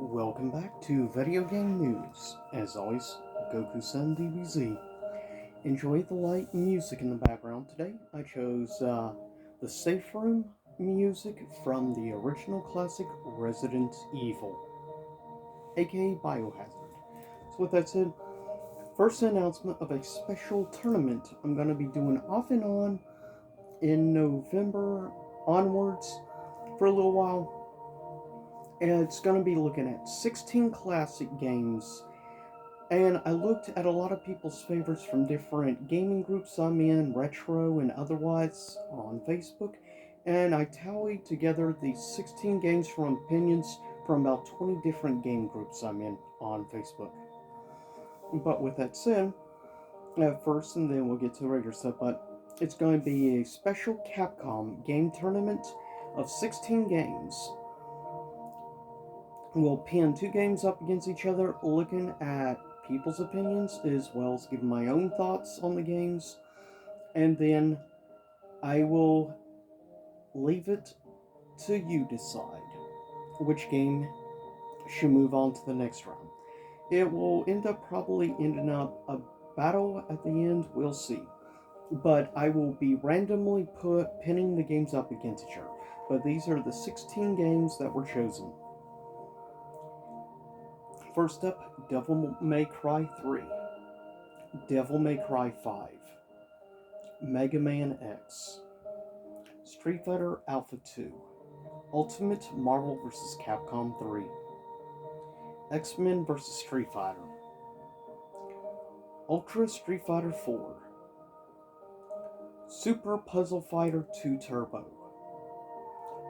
Welcome back to Video Game News. As always, Goku-san DBZ. Enjoy the light music in the background today. I chose the Safe Room music from the original classic Resident Evil, aka Biohazard. So with that said, first announcement of a special tournament I'm going to be doing off and on in November onwards for a little while. And it's going to be looking at 16 classic games. And I looked at a lot of people's favorites from different gaming groups I'm in, retro and otherwise, on Facebook. And I tallied together these 16 games from opinions from about 20 different game groups I'm in on Facebook. But with that said, first and then we'll get to the regular stuff, but it's going to be a special Capcom game tournament of 16 games. We'll pin two games up against each other, looking at people's opinions as well as giving my own thoughts on the games, and then I will leave it to you decide which game should move on to the next round. It will end up probably ending up a battle at the end, we'll see. But I will be randomly pinning the games up against each other. But these are the 16 games that were chosen. First up, Devil May Cry 3, Devil May Cry 5, Mega Man X, Street Fighter Alpha 2, Ultimate Marvel vs. Capcom 3, X-Men vs. Street Fighter, Ultra Street Fighter 4, Super Puzzle Fighter 2 Turbo,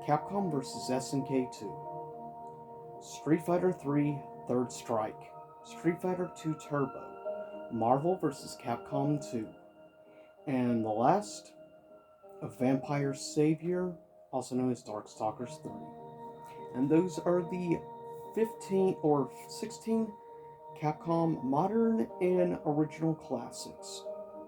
Capcom vs. SNK 2, Street Fighter 3 Third Strike, Street Fighter 2 Turbo, Marvel vs. Capcom 2, and the last, Vampire Savior, also known as Darkstalkers 3. And those are the 15 or 16 Capcom modern and original classics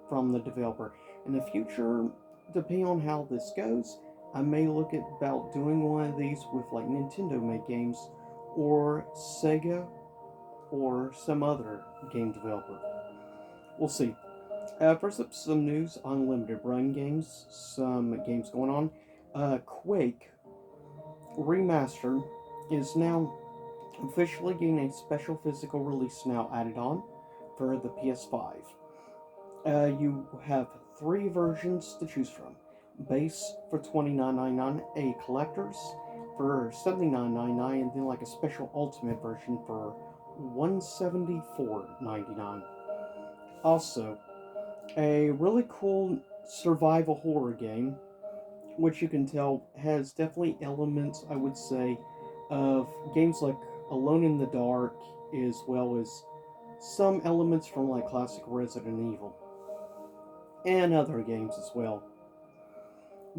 from the developer. In the future, depending on how this goes, I may look at about doing one of these with like Nintendo made games or Sega or some other game developer. We'll see. First up, some news on limited run games. Some games going on. Quake Remastered is now officially getting a special physical release now added on for the PS5. You have three versions to choose from. Base for $29.99, a collector's for $79.99, and then like a special ultimate version for $174.99. Also, a really cool survival horror game, which you can tell has definitely elements, I would say, of games like Alone in the Dark, as well as some elements from like classic Resident Evil, and other games as well.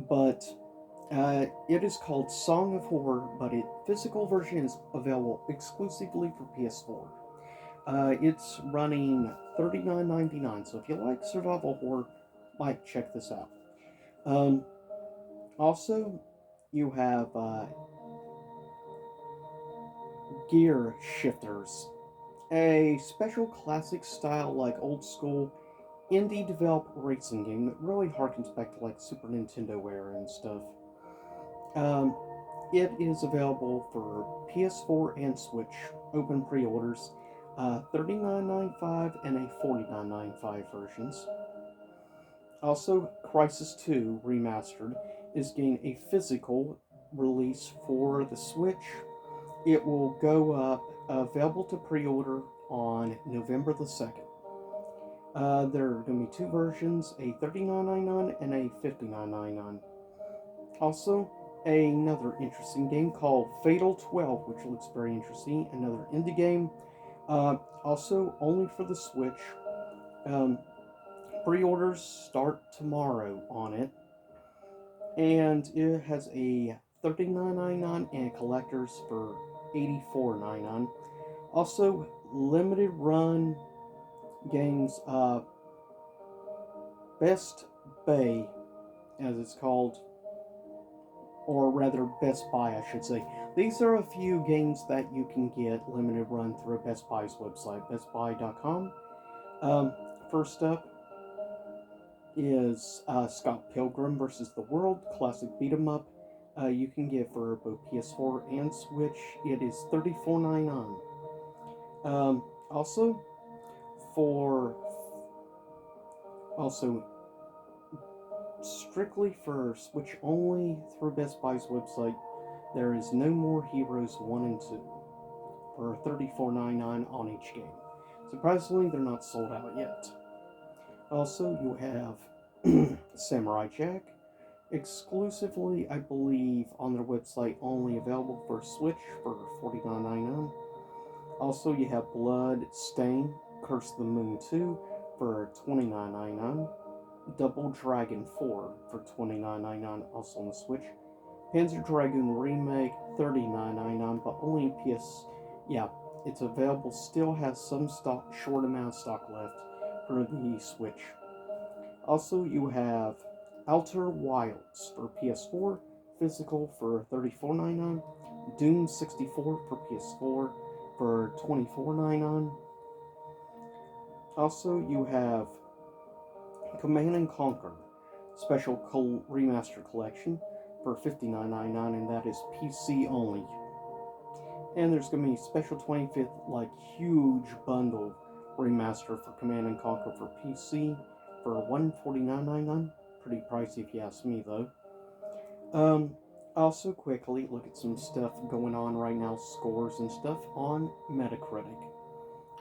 But it is called Song of Horror, but its physical version is available exclusively for PS4. It's running $39.99, so if you like survival horror, might check this out. Also, you have Gear Shifters, a special classic style, like old school indie developed racing game that really harkens back to like Super Nintendo era and stuff. It is available for PS4 and Switch, open pre-orders, $39.95 and a $49.95 versions. Also, Crysis 2 Remastered is getting a physical release for the Switch. It will go up, available to pre-order on November the 2nd. There are going to be two versions, a $39.99 and a $59.99. Also, another interesting game called Fatal 12, which looks very interesting, another indie game. Also, only for the Switch. Pre-orders start tomorrow on it. And it has a $39.99 and collectors for $84.99. Also, limited run games, Best Bay, as it's called, or rather Best Buy, I should say. These are a few games that you can get limited run through Best Buy's website, bestbuy.com. First up is Scott Pilgrim vs. the World, classic beat 'em up. You can get for both PS4 and Switch. It is $34.99. Also, for strictly for Switch only through Best Buy's website, there is No More Heroes 1 and 2 for $34.99 on each game. Surprisingly, they're not sold out yet. Also, you have Samurai Jack, exclusively, I believe, on their website, only available for Switch for $49.99. Also, you have Blood Stain, Curse of the Moon 2 for $29.99. Double Dragon 4 for $29.99, also on the Switch. Panzer Dragoon Remake, $39.99, but only PS. Yeah, it's available, still has some stock, short amount of stock left for the Switch. Also, you have Outer Wilds for PS4, physical for $34.99. Doom 64 for PS4 for $24.99. Also, you have Command and Conquer Special Remastered Collection for $59.99, and that is PC only. And there's going to be a special 25th, huge bundle remaster for Command and Conquer for PC for $149.99. Pretty pricey if you ask me, though. Also, quickly look at some stuff going on right now, scores and stuff on Metacritic.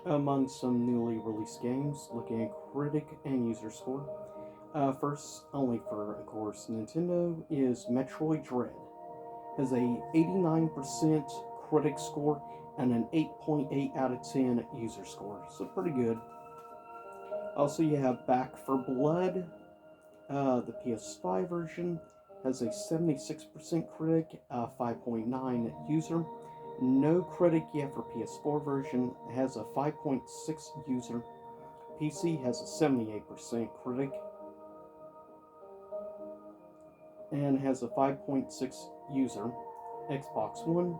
Among some newly released games, looking at critic and user score. First, only for, of course, Nintendo, is Metroid Dread. Has a 89% critic score and an 8.8 out of 10 user score, so pretty good. Also, you have Back 4 Blood. The PS5 version has a 76% critic, 5.9 user. No critic yet for PS4 version, has a 5.6 user. PC has a 78% critic and has a 5.6 user. Xbox One,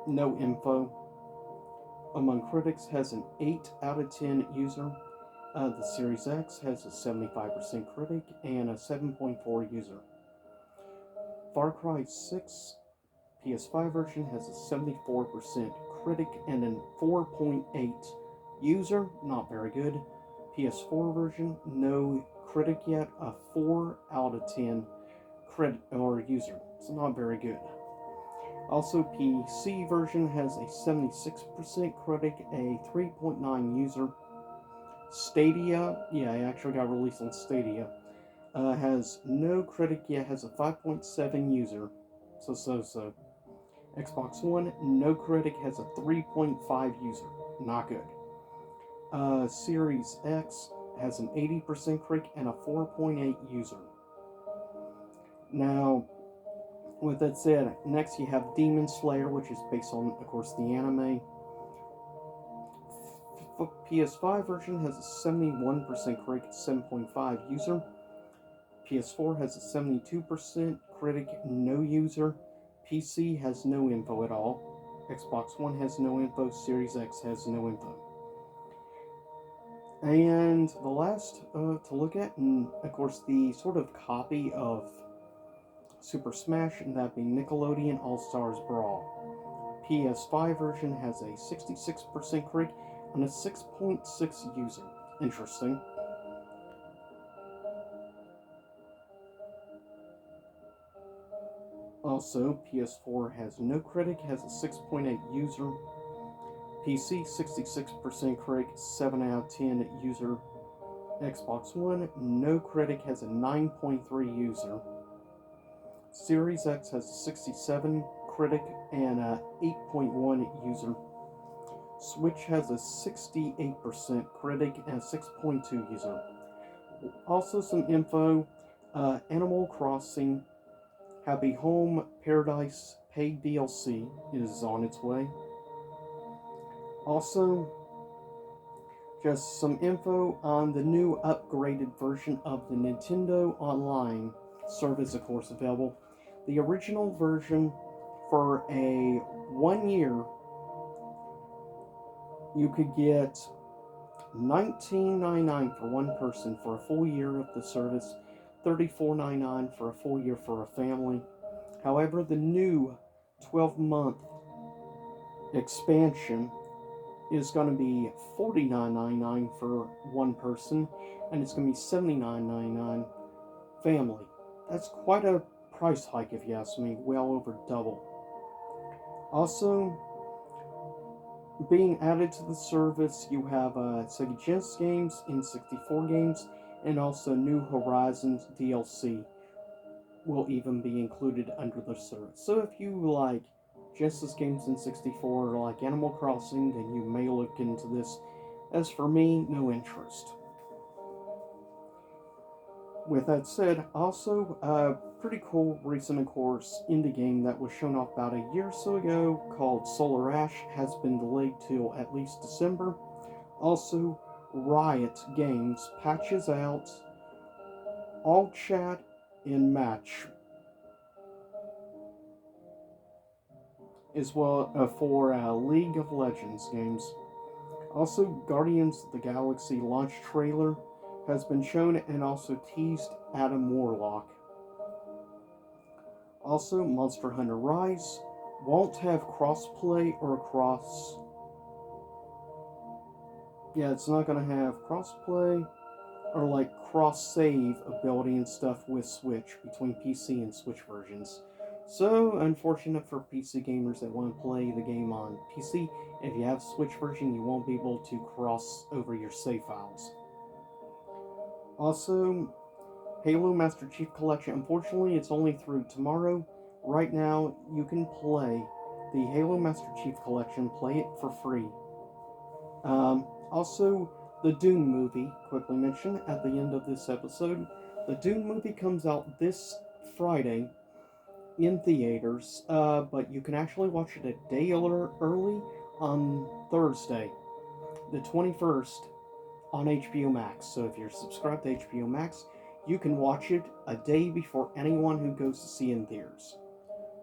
no info. Among critics, has an 8 out of 10 user. The Series X has a 75% critic and a 7.4 user. Far Cry 6 PS5 version has a 74% critic and a 4.8 user, not very good. PS4 version, no critic yet, a 4 out of 10 critic or user, so not very good. Also, PC version has a 76% critic, a 3.9 user. Stadia, yeah, it actually got released on Stadia, has no critic yet, has a 5.7 user, so. Xbox One, no critic, has a 3.5 user, not good. Series X has an 80% critic and a 4.8 user. Now, with that said, next you have Demon Slayer, which is based on, of course, the anime. PS5 version has a 71% critic, 7.5 user. PS4 has a 72% critic, no user. PC has no info at all. Xbox One has no info. Series X has no info. And the last to look at, and of course the sort of copy of Super Smash, and that being Nickelodeon All-Stars Brawl. PS5 version has a 66% critic and a 6.6 user. Interesting. Also, PS4 has no critic, has a 6.8 user. PC, 66% critic, 7 out of 10 user. Xbox One, no critic, has a 9.3 user. Series X has a 67 critic and a 8.1 user. Switch has a 68% critic and a 6.2 user. Also some info, Animal Crossing Happy Home Paradise paid DLC is on its way. Also, just some info on the new upgraded version of the Nintendo Online service, of course, available. The original version for a 1 year, you could get $19.99 for one person for a full year of the service, $34.99 for a full year for a family. However, the new 12-month expansion is going to be $49.99 for one person, and it's going to be $79.99 family. That's quite a price hike if you ask me, well over double. Also, being added to the service, you have Sega Genesis games, N64 games, and also New Horizons DLC will even be included under the service. So if you like Genesis games in 64 or like Animal Crossing, then you may look into this. As for me, no interest. With that said, also a pretty cool recent, of course, indie game that was shown off about a year or so ago called Solar Ash has been delayed till at least December. Also, Riot Games patches out all chat and match as well for League of Legends games. Also, Guardians of the Galaxy launch trailer has been shown and also teased Adam Warlock. Also, Monster Hunter Rise won't have crossplay or it's not going to have crossplay or like cross-save ability and stuff with Switch between PC and Switch versions. So, unfortunate for PC gamers that want to play the game on PC. If you have Switch version, you won't be able to cross over your save files. Also, Halo Master Chief Collection, unfortunately, it's only through tomorrow. Right now, you can play the Halo Master Chief Collection, play it for free. Also, the Doom movie, quickly mention at the end of this episode. The Doom movie comes out this Friday in theaters, but you can actually watch it a day early on Thursday, the 21st, on HBO Max. So if you're subscribed to HBO Max, you can watch it a day before anyone who goes to see it in theaters.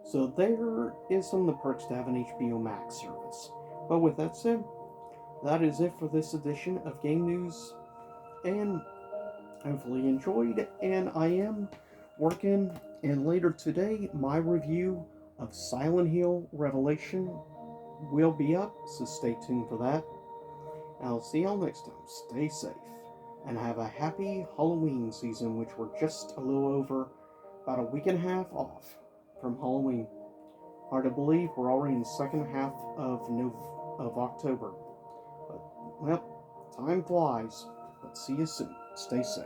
So there is some of the perks to have an HBO Max service. But with that said, that is it for this edition of Game News, and hopefully you enjoyed. And I am working, and later today, my review of Silent Hill Revelation will be up, so stay tuned for that. And I'll see y'all next time. Stay safe, and have a happy Halloween season, which we're just a little over about a week and a half off from Halloween. Hard to believe we're already in the second half of October. But, well, time flies. But see you soon. Stay safe.